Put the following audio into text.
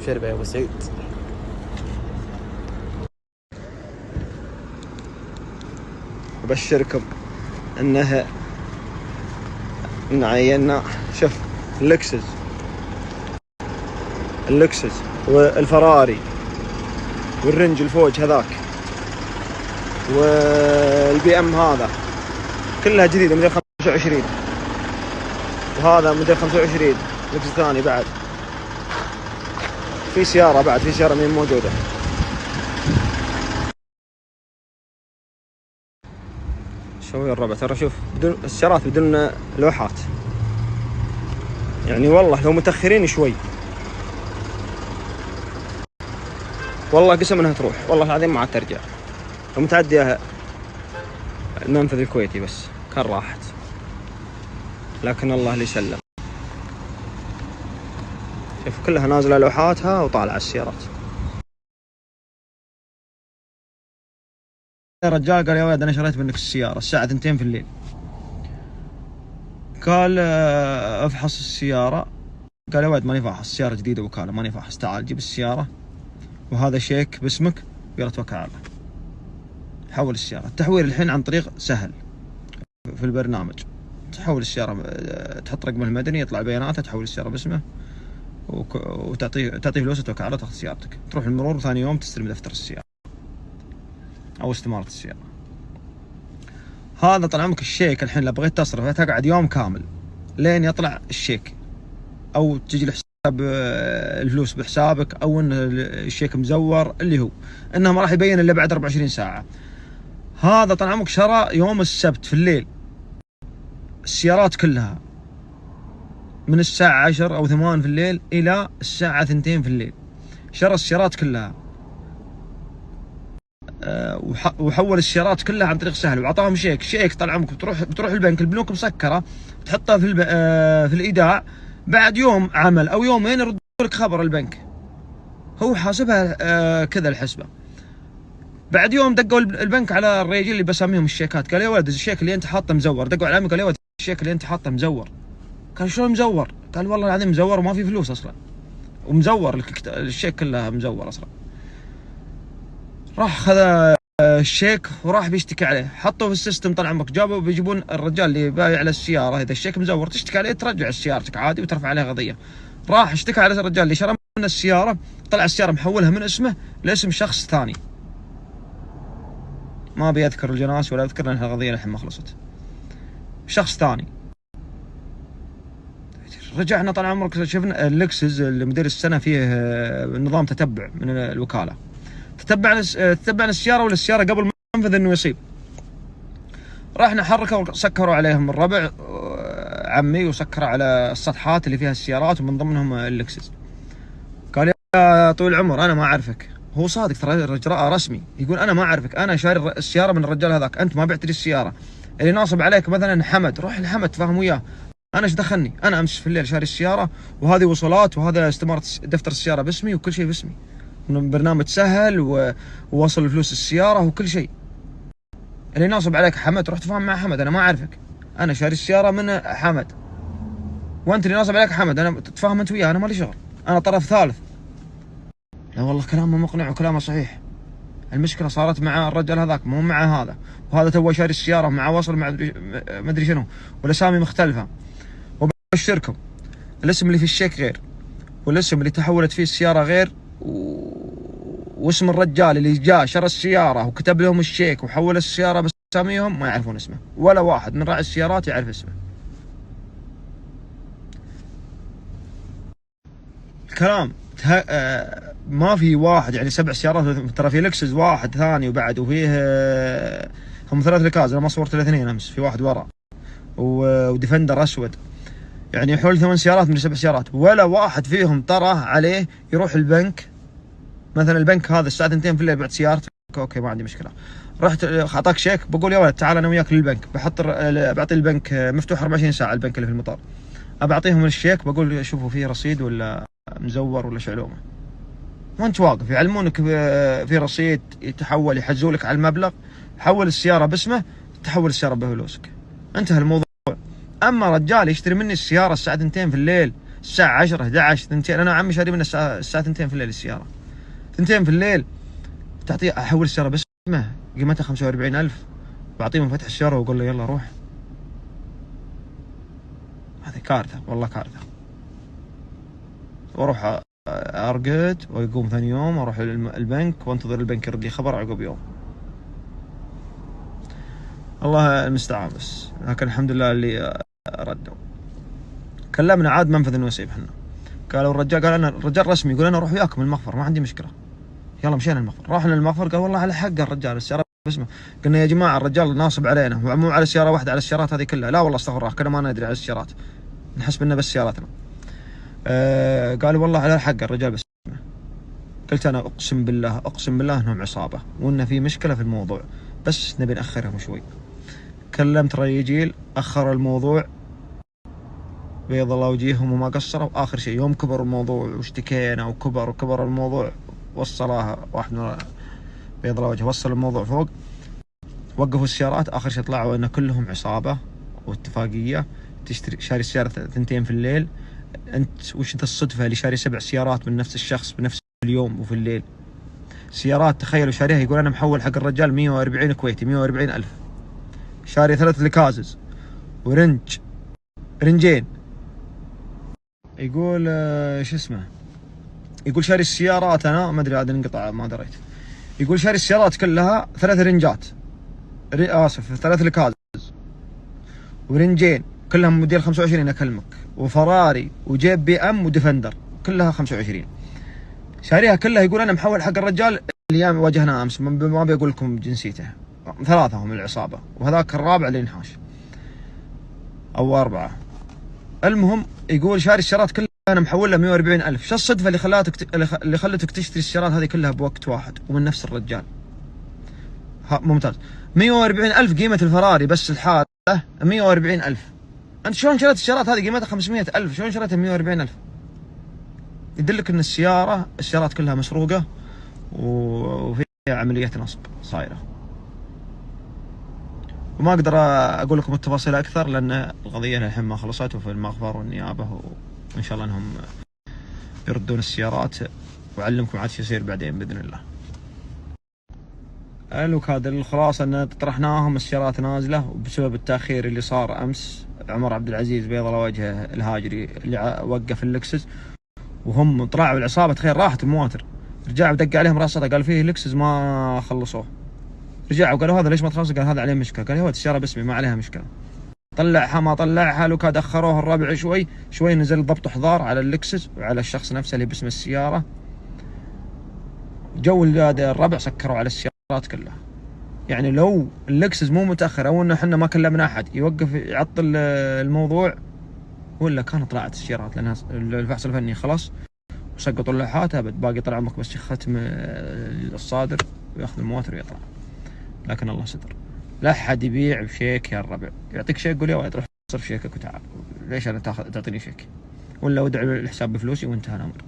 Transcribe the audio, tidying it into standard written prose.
شربة يا ابو سعيد. ابشركم ان عينا شوف اللكسس والفراري والرنج الفوج هذاك والبي ام هذا كلها جديدة موديل 25، وهذا موديل 25 لكس ثاني بعد. في سيارة مين موجودة. شوي الربع ترى شوف بدون السيارات بدون لوحات، يعني والله لو متأخرين شوي والله قسم انها تروح، والله العظيم ما عاد ترجع. لو متعدية المنفذ الكويتي بس كان راحت، لكن الله اللي يسلم. شوف كلها نازلة لوحاتها وطالعة السيارات. الرجال قال يا ولد انا شريت منك السيارة الساعة 2 في الليل. قال افحص السيارة. قال يا ولد ماني فاحص، السيارة جديدة وكالة ماني فاحص، تعال جيب السيارة وهذا شيك باسمك ويلا توكل على الله. حول السيارة. التحويل الحين عن طريق سهل في البرنامج، تحول السيارة تحط رقمه المدني يطلع بياناته، تحول السيارة باسمه وتعطيه فلوس وتوكل على الله تاخذ سيارتك، تروح المرور وثاني يوم تستلم دفتر السيارة أو استمارة السيارة. هذا طال عمرك الشيك الحين لو بغيت تصرفه تقعد يوم كامل لين يطلع الشيك، أو تجي الحساب الفلوس بحسابك، أو إن الشيك مزور اللي هو إنه ما راح يبين إلا بعد 24 ساعة. هذا طال عمرك شرى يوم السبت في الليل السيارات كلها من الساعة 10 أو 8 في الليل إلى الساعة 2 في الليل، شرى السيارات كلها وحول السيارات كلها عن طريق سهل، وعطاهم شيك طال عمرك بتروح البنك، البنوك مسكرة، تحطها في الإيداع، بعد يوم عمل أو يومين يردوا لك خبر البنك، هو حاسبها كذا الحسبة. بعد يوم دقوا البنك على الرجال اللي بساميهم الشيكات، قال يا ولد الشيك اللي أنت حاطه مزور. دقوا على عمي قال يا ولد الشيك اللي أنت حاطه مزور. قال شلون مزور؟ قال والله العظيم مزور وما في فلوس أصلا، ومزور الشيك كله مزور أصلا. راح خذ الشيك وراح بيشتكي عليه، حطوه في السيستم طال عمرك، جابوا بيجيبون الرجال اللي بايع على السيارة، إذا الشيك مزور تشتكي عليه ترجع سيارتك عادي وترفع عليه قضية. راح اشتكى على الرجال اللي شرى من السيارة، طلع السيارة محولها من اسمه لاسم شخص ثاني، ما بيذكر الجناس ولا يذكر لأن القضية الحين ما خلصت، شخص ثاني. رجعنا طال عمرك شفنا اللكسس المدير السنة فيه نظام تتبع من الوكالة، تتبعنا السيارة ولا السيارة قبل منفذ انه يصيب. رحنا حركوا وسكروا عليهم الربع عمي، وسكروا على السطحات اللي فيها السيارات ومن ضمنهم اللكسس. قال يا طويل العمر انا ما اعرفك. هو صادق ترى اجراء رسمي، يقول انا ما اعرفك، انا شاري السيارة من الرجال هذاك، انت ما بعت لي السيارة. اللي ناصب عليك مثلا حمد، روح لحمد تفاهم وياه، انا ايش دخلني؟ انا امس في الليل شاري السيارة وهذه وصلات وهذا استمارة دفتر السيارة باسمي وكل شيء باسمي، من برنامج سهل ووصل فلوس السيارة وكل شيء. اللي ناصب عليك حمد روح تفاهم مع حمد، انا ما اعرفك، انا شاري السيارة من حمد، وانت اللي ناصب عليك حمد، انا تتفاهم انت وياه، انا مالي شغل، انا طرف ثالث. لا والله كلامه مقنع وكلامه صحيح. المشكلة صارت مع الرجال هذاك مو مع هذا، وهذا تو شاري السيارة مع وصل مع مدري شنو، والاسامي مختلفة. وبشركم الاسم اللي في الشيك غير، والاسم اللي تحولت فيه السيارة غير، واسم الرجال اللي جاء شرى السيارة وكتب لهم الشيك وحول السيارة باساميهم ما يعرفون اسمه، ولا واحد من راعي السيارات يعرف اسمه. الكلام ما في واحد، يعني 7 سيارات ترى، في لكسس واحد ثاني وبعد، وفيه هم 3 لكاز، انا ما صورت الاثنين امس، في واحد ورا وديفندر اسود، يعني حول 8 سيارات من 7 سيارات، ولا واحد فيهم طرح عليه يروح البنك. مثلا البنك هذا الساعة 2 في الليل بعت سيارتك، اوكي ما عندي مشكلة، رحت اعطاك شيك، بقول يا ولد تعال انا وياك للبنك، بعطي البنك مفتوح 24 ساعة، البنك اللي في المطار، ابعطيهم الشيك، بقول شوفوا فيه رصيد ولا مزور ولا شعلومه، وانت واقف يعلمونك في رصيد يتحول، يحجزوا لك على المبلغ، حول السيارة باسمه، تحول السيارة بفلوسك، انتهى الموضوع. اما رجال يشتري مني السيارة الساعة 2 في الليل الساعة 10 11 2. أنا عمي شاري منه الساعة 2 في الليل السيارة. 2 في الليل تعطيه، أحول السيارة باسمه قيمتها 45,000، بعطيه مفتاح السيارة وأقول له يلا روح. هذه كارثة والله كارثة. واروح ارقد ويقوم ثاني يوم اروح البنك وانتظر البنك يرد لي خبر عقب يوم. الله المستعان بس. لكن الحمد لله اللي ردوا. كلمنا عاد منفذ النويصيب احنا، قالوا الرجال، قال انا الرجال رسمي يقول انا اروح وياكم المخفر ما عندي مشكله. يلا مشينا المخفر، رحنا المخفر قال والله على حق الرجال السياره باسمه. قلنا يا جماعه الرجال ناصب علينا، مو على سياره واحده، على السيارات هذه كلها. لا والله استغفر الله كنا ما ندري على السيارات، نحسب انه بس سياراتنا. قالوا والله على حق الرجال بس. قلت انا اقسم بالله اقسم بالله انهم عصابه وان في مشكله في الموضوع، بس نبي ناخرهم شوي. كلمت ريجيل اخر الموضوع بيض الله وجيههم وما قصروا. اخر شيء يوم كبر الموضوع واشتكينا وكبر الموضوع، وصلها واحد من بيض الله وجهه، وصل الموضوع فوق، وقفوا السيارات. اخر شيء طلعوا ان كلهم عصابه واتفاقيه. تشتري شاري السياره 2 في الليل، انت وش ذا الصدفه اللي شاري 7 سيارات من نفس الشخص بنفس اليوم وفي الليل؟ سيارات تخيلوا شاريها، يقول انا محول حق الرجال 140 كويتي، 140,000. شاري 3 لكازز رنجين. يقول شو اسمه، يقول شاري السيارات انا ما ادري عاد انقطع ما دريت. يقول شاري السيارات كلها 3 رنجات، اسف 3 لكازز ورنجين كلهم موديل 25 اكلمك، وفراري وجيب بي ام وديفندر كلها 25. شاريها كلها. يقول انا محول حق الرجال اللي واجهنا امس، ما بيقول لكم جنسيته، 3 هم العصابه وهذاك الرابع اللي انحاش او 4. المهم يقول شاري السيارات كلها انا محول له 140,000. شو الصدفه اللي خلتك تشتري السيارات هذه كلها بوقت واحد ومن نفس الرجال؟ ممتاز. 140,000 قيمه الفراري بس الحاله 140,000. انت شلون شريت السيارات هذه قيمتها 500,000؟ شلون شريتها 140,000؟ يدلك ان السيارات كلها مسروقه وفيها عمليه نصب صايره. وما اقدر اقول لكم التفاصيل اكثر لان القضيه الحين ما خلصت وفي المخبر والنيابه، وان شاء الله انهم يردون السيارات واعلمكم عاد شو يصير بعدين باذن الله. الوكاله الخلاصه ان طرحناهم السيارات نازله، وبسبب التاخير اللي صار امس عمر عبد العزيز بيض الله وجهه الهاجري اللي وقف اللكسس، وهم طلعوا العصابه تخيل راحت المواتر، رجعوا دق عليهم راسته قال فيه لكسس ما خلصوه. رجعوا قالوا هذا ليش ما تخلص؟ قال هذا عليه مشكله. قال يا ولد السياره باسمي ما عليها مشكله. طلعها ما طلعها، لو كاد اخروه الرابع شوي نزل ضبط حضار على اللكسس وعلى الشخص نفسه اللي باسم السياره. جو الربع سكروا على السيارات كلها. يعني لو اللكسس مو متاخر او انه احنا ما كلمنا احد يوقف يعطل الموضوع، ولا كانت طلعت السيارات لان الفحص الفني خلاص وسقطوا اللوحات ابد، باقي طلع عمك بس ختم الصادر وياخذ المواتر ويطلع. لكن الله ستر. لا احد يبيع بشيك يا الربع، يعطيك شيك يقول يا ولد روح صرف شيكك وتعال، ليش انا تعطيني شيك؟ ولا ودع الحساب بفلوسي وانتهى الامر.